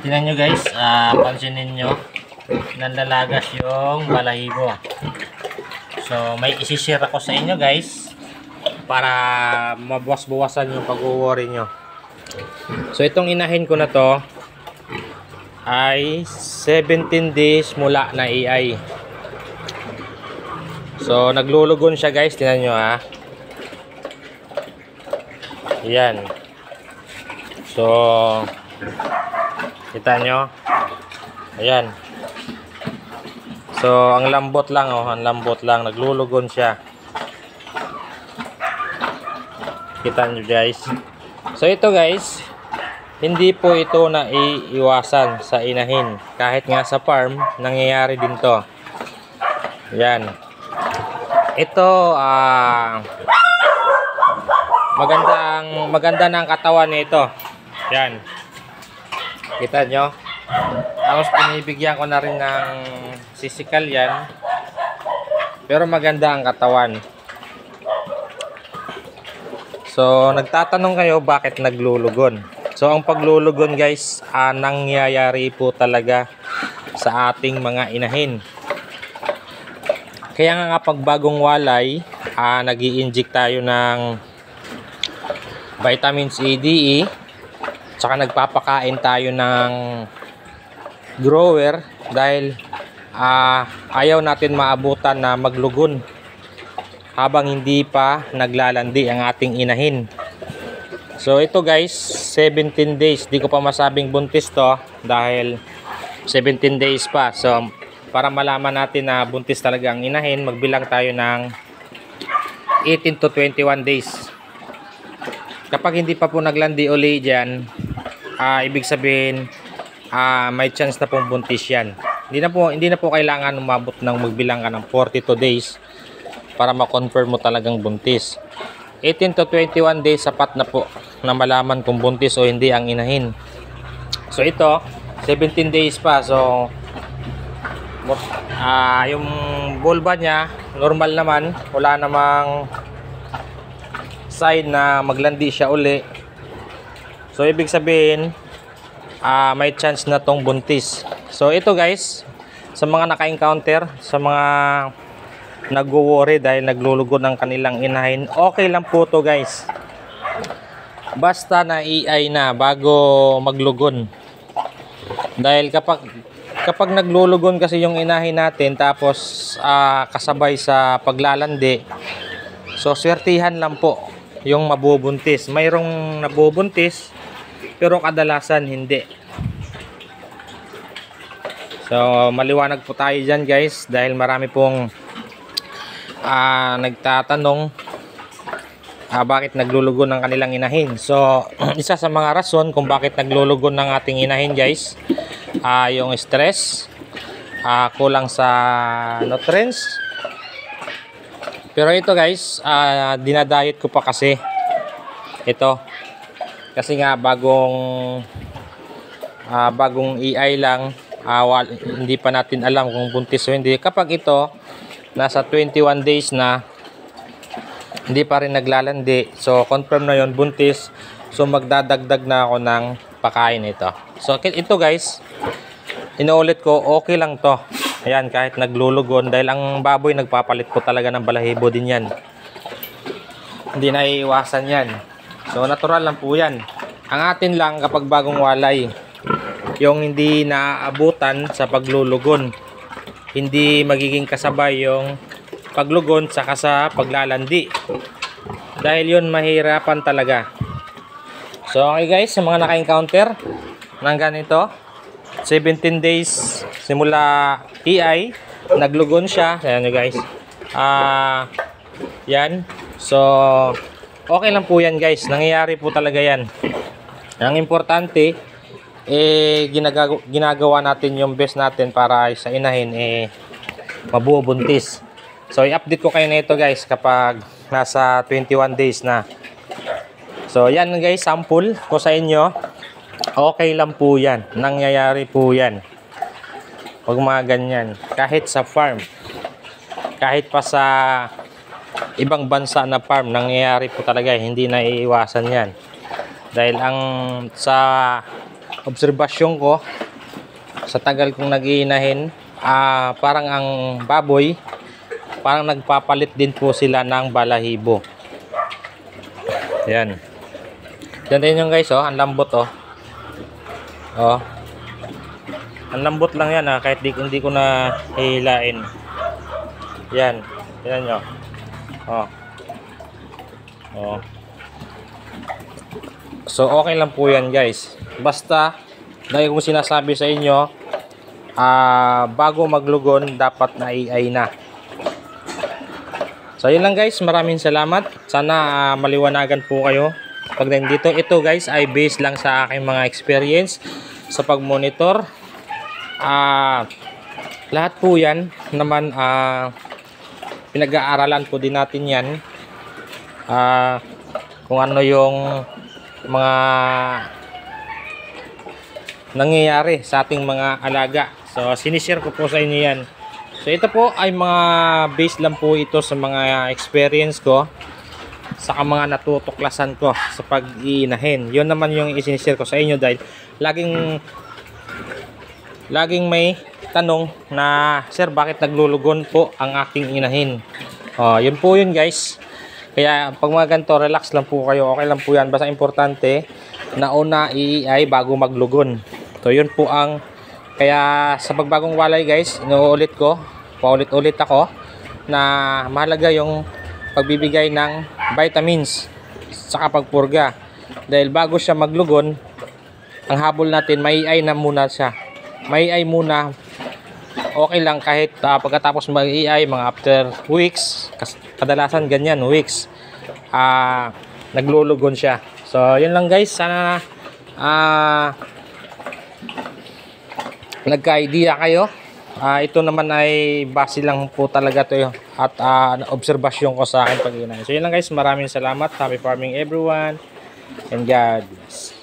Tingnan nyo guys, pansinin nyo, nanlalagas yung balahibo. So, may isi-share ako sa inyo guys para mabuwas-buwasan yung pag-worry nyo. So, itong inahin ko na to ay 17 days mula na AI. So, naglulugon siya guys, tingnan nyo ha. Yan. So, kita nyo. Ayan. So, ang lambot lang oh, ang lambot lang, naglulugon siya. Kita nyo guys. So, ito guys, hindi po ito na iiwasan sa inahin. Kahit nga sa farm, nangyayari din to. Ayan. Ito, maganda ng katawan nito. Yan. Kita nyo. Tapos pinibigyan ko na rin ng sisikal yan. Pero maganda ang katawan. So, nagtatanong kayo bakit naglulugon. So, ang paglulugon guys, nangyayari po talaga sa ating mga inahin. Kaya nga pag bagong walay, nag-i-inject tayo ng vitamins A, D, E, tsaka nagpapakain tayo ng grower dahil ayaw natin maabutan na maglugon habang hindi pa naglalandi ang ating inahin. So ito guys, 17 days, di ko pa masabing buntis to dahil 17 days pa. So para malaman natin na buntis talaga ang inahin, magbilang tayo ng 18 to 21 days. Kapag hindi pa po naglandi uli dyan, ibig sabihin may chance na pong buntis yan. Hindi na po kailangan umabot ng magbilang ka ng 42 days para ma-confirm mo talagang buntis. 18 to 21 days sapat na po na malaman kung buntis o hindi ang inahin. So ito, 17 days pa. So yung vulva niya normal naman, wala namang sign na maglandi siya uli. So ibig sabihin may chance na tong buntis. So ito guys, sa mga naka-encounter, sa mga nagwo-worry dahil naglulugon ng kanilang inahin, okay lang po to guys. Basta na EI na bago maglugon. Dahil kapag naglulugon kasi yung inahin natin tapos kasabay sa paglalandi, so swertihan lang po yung mabubuntis. Mayroong nabubuntis pero kadalasan hindi. So maliwanag po tayo dyan guys dahil marami pong nagtatanong bakit naglulugon ng kanilang inahin. So isa sa mga rason kung bakit naglulugon ng ating inahin guys, yung stress, kulang sa nutrients. Pero ito guys, dinadiet ko pa kasi ito. Kasi nga bagong EI lang, hindi pa natin alam kung buntis o hindi. Kapag ito nasa 21 days na hindi pa rin naglalandi, so confirm na yon buntis. So magdadagdag na ako ng pakain ito. So ito guys, inuulit ko, okay lang to. Ayan, kahit naglulugon dahil ang baboy nagpapalit po talaga ng balahibo din yan. Hindi na iiwasan yan. So natural lang po yan. Ang atin lang kapag bagong walay, yung hindi naaabutan sa paglulugon, hindi magiging kasabay yung paglugon saka sa paglalandi. Dahil yun mahirapan talaga. So okay guys, sa mga naka-encounter ng ganito, 17 days simula EI, naglugon siya. Ayan nyo guys. Yan. So okay lang po yan guys. Nangyayari po talaga yan. Ang importante, ginagawa natin yung best natin para sa inahin mabubuntis. So i-update ko kayo na ito guys kapag nasa 21 days na. So yan guys, sample ko sa inyo. Okay lang po yan. Nangyayari po yan. Huwag mga ganyan. Kahit sa farm, kahit pa sa ibang bansa na farm, nangyayari po talaga. Hindi na iiwasan yan. Dahil ang sa obserbasyon ko sa tagal kong nag-iinahin, parang ang baboy, parang nagpapalit din po sila ng balahibo. Yan. Yan din yung guys, oh, ang lambot, oh. Oh. Ang lambot lang yan, kahit hindi ko na hihilain. Yan. Yan nyo. Oh. Oh. So, okay lang po yan, guys. Basta, dahil kung sinasabi sa inyo, bago maglugon, dapat na AI na. So, yun lang guys. Maraming salamat. Sana maliwanagan po kayo pag nandito. Ito guys ay based lang sa aking mga experience sa pagmonitor. Lahat po yan naman pinag-aaralan po din natin yan, kung ano yung mga nangyayari sa ating mga alaga. So sinishare ko po sa inyo yan. So ito po ay mga base lang po ito sa mga experience ko, saka mga natutuklasan ko sa pag-iinahin. Yun naman yung isinishare ko sa inyo dahil laging may tanong na, sir, bakit naglulugon po ang aking inahin? Yun po yun guys. Kaya pag mga ganito, relax lang po kayo. Okay lang po yan. Basta importante na una i-AI bago maglugon. So yun po ang, kaya sa pagbagong walay guys, inuulit ko, paulit-ulit ako na mahalaga yung pagbibigay ng vitamins saka pagpurga. Dahil bago siya maglugon, ang habol natin, may AI na muna siya. May AI muna, okay lang kahit pagkatapos mag-AI, mga after weeks, kadalasan ganyan, weeks, naglulugon siya. So, yun lang guys. Sana nagka-idea kayo. Ito naman ay base lang po talaga to at obserbasyon ko sa akin pag-iinahin. So, yun lang guys. Maraming salamat. Happy farming everyone. And God bless.